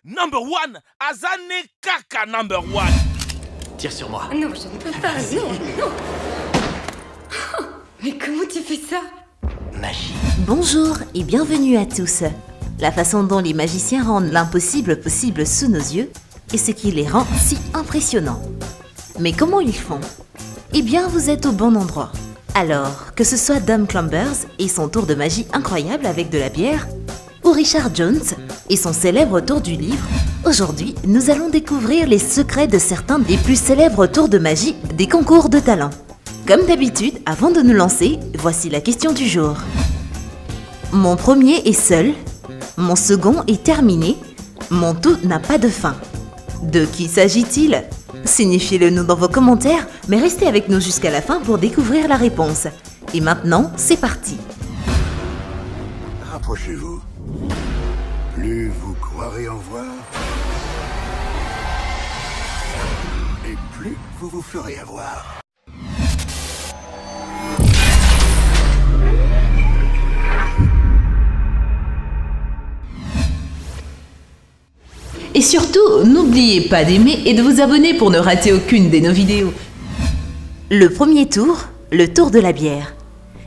Number one, Azane Kaka number one. Tire sur moi. Non, je ne peux pas, non, non. Oh, mais comment tu fais ça? Magie. Bonjour et bienvenue à tous. La façon dont les magiciens rendent l'impossible possible sous nos yeux est ce qui les rend si impressionnants. Mais comment ils font? Eh bien, vous êtes au bon endroit. Alors, que ce soit Dom Clumbers et son tour de magie incroyable avec de la bière, ou Richard Jones et son célèbre tour du livre, aujourd'hui, nous allons découvrir les secrets de certains des plus célèbres tours de magie des concours de talent. Comme d'habitude, avant de nous lancer, voici la question du jour. Mon premier est seul, mon second est terminé, mon tout n'a pas de fin. De qui s'agit-il? Signifiez-le nous dans vos commentaires, mais restez avec nous jusqu'à la fin pour découvrir la réponse. Et maintenant, c'est parti. Rapprochez-vous. Plus vous croirez en voir, et plus vous vous ferez avoir. Et surtout, n'oubliez pas d'aimer et de vous abonner pour ne rater aucune de nos vidéos. Le premier tour, le tour de la bière.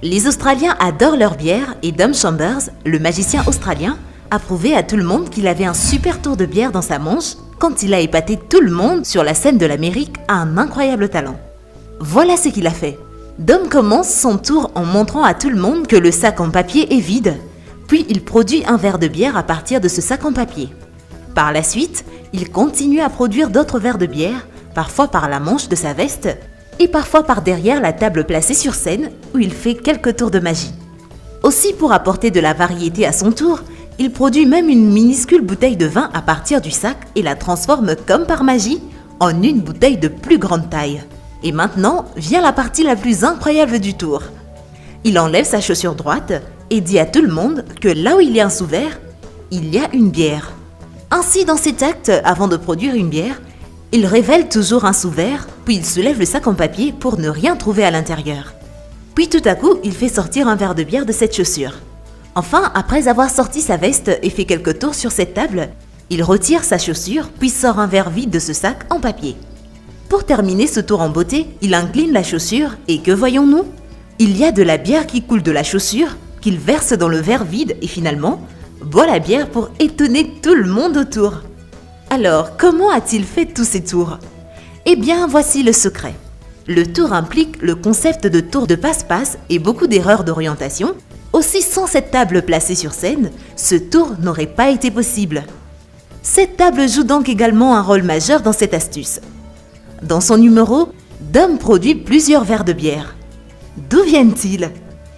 Les Australiens adorent leur bière et Dom Chambers, le magicien australien, a prouvé à tout le monde qu'il avait un super tour de bière dans sa manche quand il a épaté tout le monde sur la scène de l'Amérique à un incroyable talent. Voilà ce qu'il a fait. Dom commence son tour en montrant à tout le monde que le sac en papier est vide, puis il produit un verre de bière à partir de ce sac en papier. Par la suite, il continue à produire d'autres verres de bière, parfois par la manche de sa veste, et parfois par derrière la table placée sur scène où il fait quelques tours de magie. Aussi, pour apporter de la variété à son tour, il produit même une minuscule bouteille de vin à partir du sac et la transforme comme par magie en une bouteille de plus grande taille. Et maintenant vient la partie la plus incroyable du tour. Il enlève sa chaussure droite et dit à tout le monde que là où il y a un sous-verre, il y a une bière. Ainsi, dans cet acte, avant de produire une bière, il révèle toujours un sous-verre, puis il soulève le sac en papier pour ne rien trouver à l'intérieur. Puis tout à coup, il fait sortir un verre de bière de cette chaussure. Enfin, après avoir sorti sa veste et fait quelques tours sur cette table, il retire sa chaussure, puis sort un verre vide de ce sac en papier. Pour terminer ce tour en beauté, il incline la chaussure et que voyons-nous? Il y a de la bière qui coule de la chaussure, qu'il verse dans le verre vide et finalement, boit la bière pour étonner tout le monde autour. Alors, comment a-t-il fait tous ces tours? Eh bien, voici le secret. Le tour implique le concept de tour de passe-passe et beaucoup d'erreurs d'orientation. Aussi, sans cette table placée sur scène, ce tour n'aurait pas été possible. Cette table joue donc également un rôle majeur dans cette astuce. Dans son numéro, Dom produit plusieurs verres de bière. D'où viennent-ils?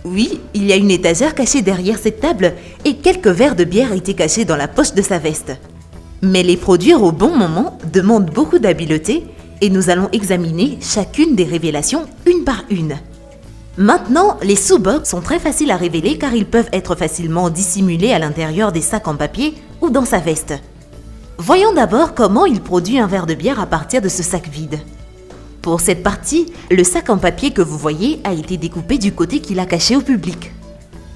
Oui, il y a une étagère cachée derrière cette table et quelques verres de bière étaient cachés dans la poche de sa veste. Mais les produire au bon moment demande beaucoup d'habileté et nous allons examiner chacune des révélations une par une. Maintenant, les sous-bocs sont très faciles à révéler car ils peuvent être facilement dissimulés à l'intérieur des sacs en papier ou dans sa veste. Voyons d'abord comment il produit un verre de bière à partir de ce sac vide. Pour cette partie, le sac en papier que vous voyez a été découpé du côté qu'il a caché au public.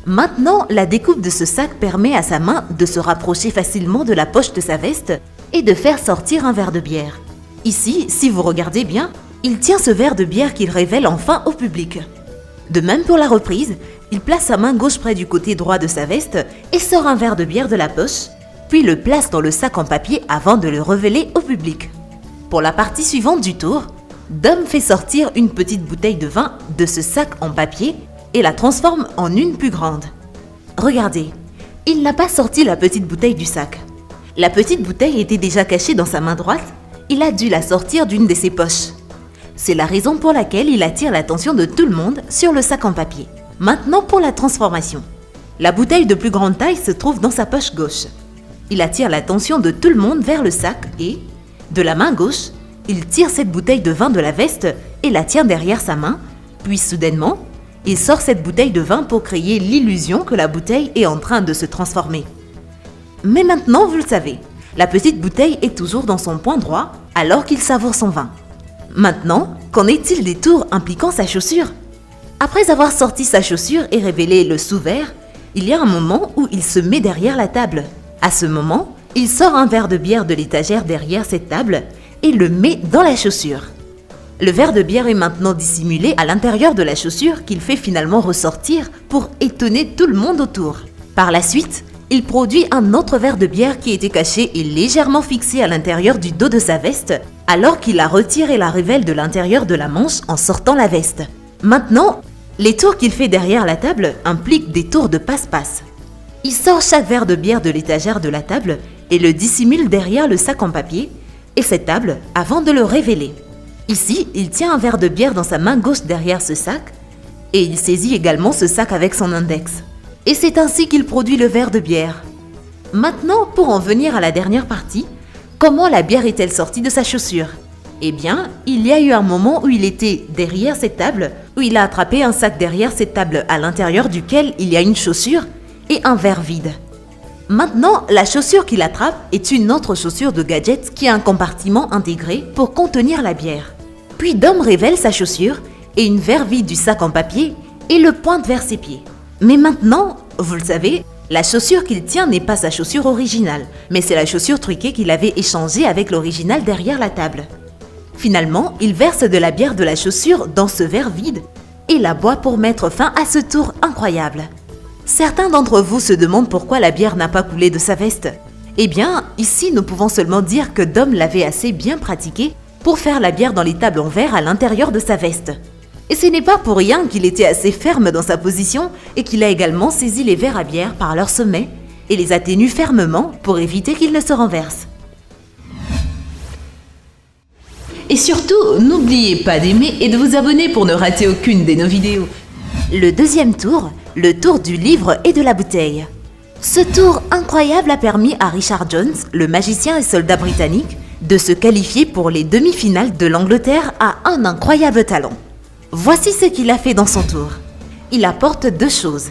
Maintenant, la découpe de ce sac permet à sa main de se rapprocher facilement de la poche de sa veste et de faire sortir un verre de bière. Ici, si vous regardez bien, il tient ce verre de bière qu'il révèle enfin au public. De même pour la reprise, il place sa main gauche près du côté droit de sa veste et sort un verre de bière de la poche, puis le place dans le sac en papier avant de le révéler au public. Pour la partie suivante du tour, Dom fait sortir une petite bouteille de vin de ce sac en papier et la transforme en une plus grande. Regardez, il n'a pas sorti la petite bouteille du sac. La petite bouteille était déjà cachée dans sa main droite, il a dû la sortir d'une de ses poches. C'est la raison pour laquelle il attire l'attention de tout le monde sur le sac en papier. Maintenant pour la transformation. La bouteille de plus grande taille se trouve dans sa poche gauche. Il attire l'attention de tout le monde vers le sac et, de la main gauche, il tire cette bouteille de vin de la veste et la tient derrière sa main, puis soudainement, il sort cette bouteille de vin pour créer l'illusion que la bouteille est en train de se transformer. Mais maintenant, vous le savez, la petite bouteille est toujours dans son point droit alors qu'il savoure son vin. Maintenant, qu'en est-il des tours impliquant sa chaussure? Après avoir sorti sa chaussure et révélé le sous-verre, il y a un moment où il se met derrière la table. À ce moment, il sort un verre de bière de l'étagère derrière cette table et le met dans la chaussure. Le verre de bière est maintenant dissimulé à l'intérieur de la chaussure qu'il fait finalement ressortir pour étonner tout le monde autour. Par la suite, il produit un autre verre de bière qui était caché et légèrement fixé à l'intérieur du dos de sa veste, alors qu'il la retire et la révèle de l'intérieur de la manche en sortant la veste. Maintenant, les tours qu'il fait derrière la table impliquent des tours de passe-passe. Il sort chaque verre de bière de l'étagère de la table et le dissimule derrière le sac en papier et cette table avant de le révéler. Ici, il tient un verre de bière dans sa main gauche derrière ce sac et il saisit également ce sac avec son index. Et c'est ainsi qu'il produit le verre de bière. Maintenant, pour en venir à la dernière partie, comment la bière est-elle sortie de sa chaussure? Eh bien, il y a eu un moment où il était derrière cette table, où il a attrapé un sac derrière cette table à l'intérieur duquel il y a une chaussure et un verre vide. Maintenant, la chaussure qu'il attrape est une autre chaussure de gadget qui a un compartiment intégré pour contenir la bière. Puis Dom révèle sa chaussure et une verre vide du sac en papier et le pointe vers ses pieds. Mais maintenant, vous le savez, la chaussure qu'il tient n'est pas sa chaussure originale, mais c'est la chaussure truquée qu'il avait échangée avec l'original derrière la table. Finalement, il verse de la bière de la chaussure dans ce verre vide et la boit pour mettre fin à ce tour incroyable. Certains d'entre vous se demandent pourquoi la bière n'a pas coulé de sa veste. Eh bien, ici nous pouvons seulement dire que Dom l'avait assez bien pratiqué pour faire la bière dans les tables en verre à l'intérieur de sa veste. Et ce n'est pas pour rien qu'il était assez ferme dans sa position et qu'il a également saisi les verres à bière par leur sommet et les a tenus fermement pour éviter qu'ils ne se renversent. Et surtout, n'oubliez pas d'aimer et de vous abonner pour ne rater aucune de nos vidéos. Le deuxième tour, le tour du livre et de la bouteille. Ce tour incroyable a permis à Richard Jones, le magicien et soldat britannique, de se qualifier pour les demi-finales de l'Angleterre à un incroyable talent. Voici ce qu'il a fait dans son tour. Il apporte deux choses.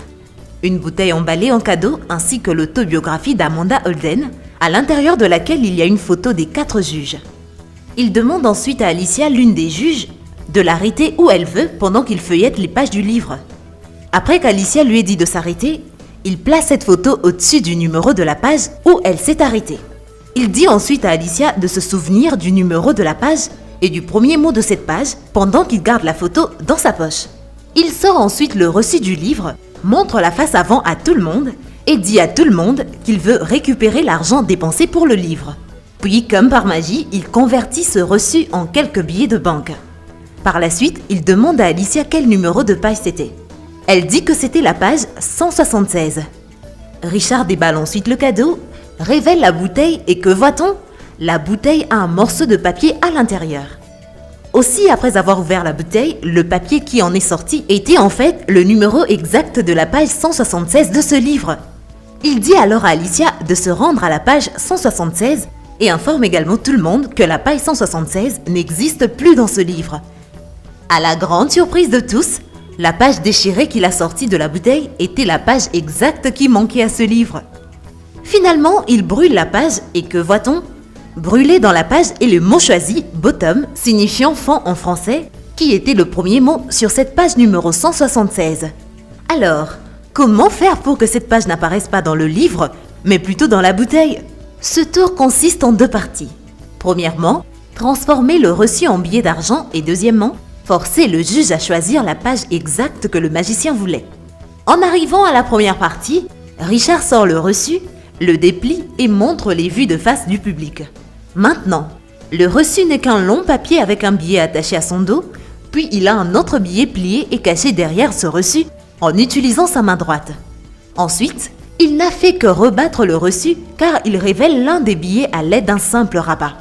Une bouteille emballée en cadeau ainsi que l'autobiographie d'Amanda Holden, à l'intérieur de laquelle il y a une photo des 4 juges. Il demande ensuite à Alicia, l'une des juges, de l'arrêter où elle veut pendant qu'il feuillette les pages du livre. Après qu'Alicia lui ait dit de s'arrêter, il place cette photo au-dessus du numéro de la page où elle s'est arrêtée. Il dit ensuite à Alicia de se souvenir du numéro de la page et du premier mot de cette page pendant qu'il garde la photo dans sa poche. Il sort ensuite le reçu du livre, montre la face avant à tout le monde et dit à tout le monde qu'il veut récupérer l'argent dépensé pour le livre. Puis, comme par magie, il convertit ce reçu en quelques billets de banque. Par la suite, il demande à Alicia quel numéro de page c'était. Elle dit que c'était la page 176. Richard déballe ensuite le cadeau, révèle la bouteille et que voit-on? La bouteille a un morceau de papier à l'intérieur. Aussi, après avoir ouvert la bouteille, le papier qui en est sorti était en fait le numéro exact de la page 176 de ce livre. Il dit alors à Alicia de se rendre à la page 176 et informe également tout le monde que la page 176 n'existe plus dans ce livre. À la grande surprise de tous, la page déchirée qu'il a sortie de la bouteille était la page exacte qui manquait à ce livre. Finalement, il brûle la page et que voit-on? Brûlé dans la page est le mot choisi, bottom, signifiant fond en français, qui était le premier mot sur cette page numéro 176. Alors, comment faire pour que cette page n'apparaisse pas dans le livre, mais plutôt dans la bouteille? Ce tour consiste en deux parties. Premièrement, transformer le reçu en billet d'argent et deuxièmement, forcer le juge à choisir la page exacte que le magicien voulait. En arrivant à la première partie, Richard sort le reçu, le déplie et montre les vues de face du public. Maintenant, le reçu n'est qu'un long papier avec un billet attaché à son dos, puis il a un autre billet plié et caché derrière ce reçu en utilisant sa main droite. Ensuite, il n'a fait que rebattre le reçu car il révèle l'un des billets à l'aide d'un simple rabat.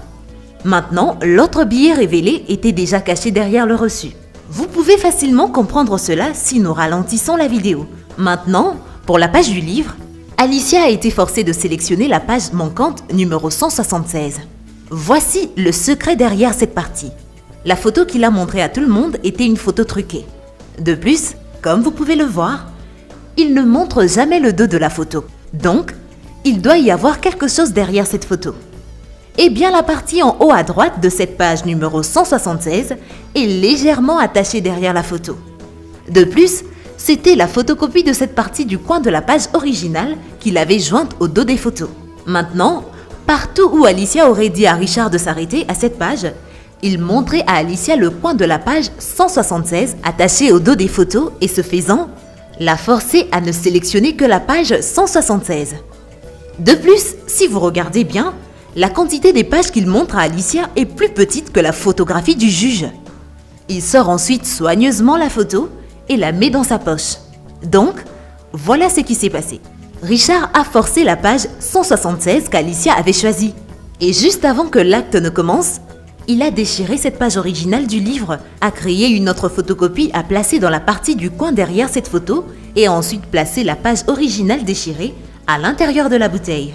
Maintenant, l'autre billet révélé était déjà caché derrière le reçu. Vous pouvez facilement comprendre cela si nous ralentissons la vidéo. Maintenant, pour la page du livre, Alicia a été forcée de sélectionner la page manquante numéro 176. Voici le secret derrière cette partie. La photo qu'il a montrée à tout le monde était une photo truquée. De plus, comme vous pouvez le voir, il ne montre jamais le dos de la photo. Donc, il doit y avoir quelque chose derrière cette photo. Eh bien, la partie en haut à droite de cette page numéro 176 est légèrement attachée derrière la photo. De plus, c'était la photocopie de cette partie du coin de la page originale qu'il avait jointe au dos des photos. Maintenant, Partout où Alicia aurait dit à Richard de s'arrêter à cette page, il montrait à Alicia le coin de la page 176 attaché au dos des photos et ce faisant, la forçait à ne sélectionner que la page 176. De plus, si vous regardez bien, la quantité des pages qu'il montre à Alicia est plus petite que la photographie du juge. Il sort ensuite soigneusement la photo et la met dans sa poche. Donc, voilà ce qui s'est passé. Richard a forcé la page 176 qu'Alicia avait choisie. Et juste avant que l'acte ne commence, il a déchiré cette page originale du livre, a créé une autre photocopie à placer dans la partie du coin derrière cette photo et a ensuite placé la page originale déchirée à l'intérieur de la bouteille.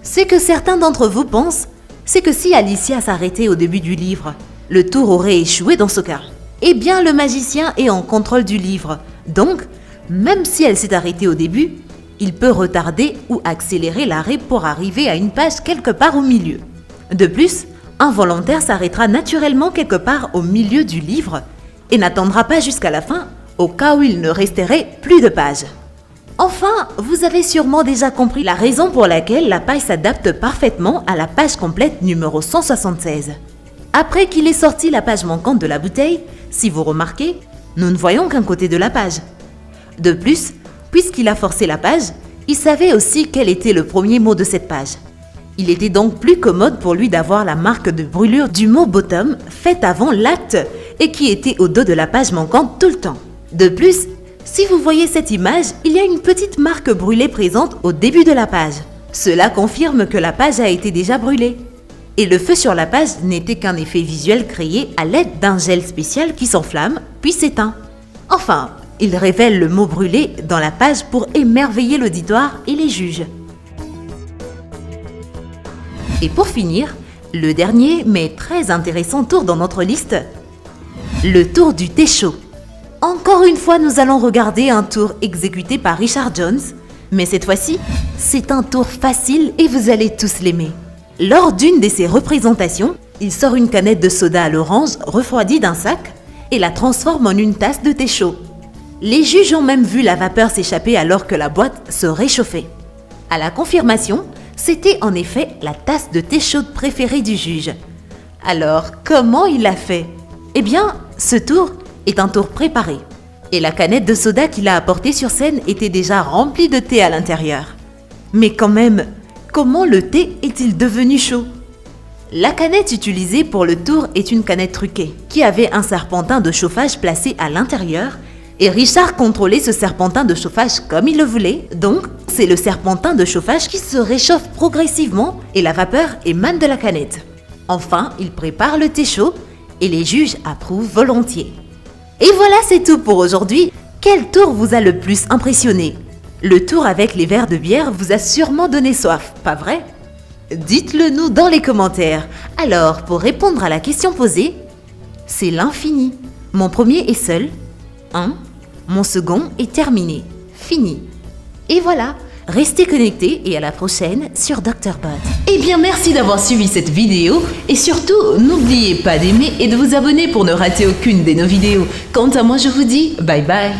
Ce que certains d'entre vous pensent, c'est que si Alicia s'arrêtait au début du livre, le tour aurait échoué dans ce cas. Eh bien, le magicien est en contrôle du livre, donc, même si elle s'est arrêtée au début, il peut retarder ou accélérer l'arrêt pour arriver à une page quelque part au milieu. De plus, un volontaire s'arrêtera naturellement quelque part au milieu du livre et n'attendra pas jusqu'à la fin, au cas où il ne resterait plus de pages. Enfin, vous avez sûrement déjà compris la raison pour laquelle la page s'adapte parfaitement à la page complète numéro 176. Après qu'il ait sorti la page manquante de la bouteille, si vous remarquez, nous ne voyons qu'un côté de la page. De plus, puisqu'il a forcé la page, il savait aussi quel était le premier mot de cette page. Il était donc plus commode pour lui d'avoir la marque de brûlure du mot bottom faite avant l'acte et qui était au dos de la page manquante tout le temps. De plus, si vous voyez cette image, il y a une petite marque brûlée présente au début de la page. Cela confirme que la page a été déjà brûlée. Et le feu sur la page n'était qu'un effet visuel créé à l'aide d'un gel spécial qui s'enflamme puis s'éteint. Enfin, il révèle le mot brûlé dans la page pour émerveiller l'auditoire et les juges. Et pour finir, le dernier mais très intéressant tour dans notre liste, le tour du thé chaud. Encore une fois, nous allons regarder un tour exécuté par Richard Jones, mais cette fois-ci, c'est un tour facile et vous allez tous l'aimer. Lors d'une de ses représentations, il sort une canette de soda à l'orange refroidie d'un sac et la transforme en une tasse de thé chaud. Les juges ont même vu la vapeur s'échapper alors que la boîte se réchauffait. À la confirmation, c'était en effet la tasse de thé chaude préférée du juge. Alors, comment il l'a fait? Eh bien, ce tour est un tour préparé. Et la canette de soda qu'il a apportée sur scène était déjà remplie de thé à l'intérieur. Mais quand même, comment le thé est-il devenu chaud? La canette utilisée pour le tour est une canette truquée, qui avait un serpentin de chauffage placé à l'intérieur, et Richard contrôlait ce serpentin de chauffage comme il le voulait, donc c'est le serpentin de chauffage qui se réchauffe progressivement et la vapeur émane de la canette. Enfin, il prépare le thé chaud et les juges approuvent volontiers. Et voilà, c'est tout pour aujourd'hui. Quel tour vous a le plus impressionné? Le tour avec les verres de bière vous a sûrement donné soif, pas vrai? Dites-le nous dans les commentaires. Alors, pour répondre à la question posée, c'est l'infini. Mon premier est seul. 1. Mon second est terminé. Fini. Et voilà, restez connectés et à la prochaine sur Dr. Bot. Eh bien, merci d'avoir suivi cette vidéo et surtout, n'oubliez pas d'aimer et de vous abonner pour ne rater aucune de nos vidéos. Quant à moi, je vous dis bye bye.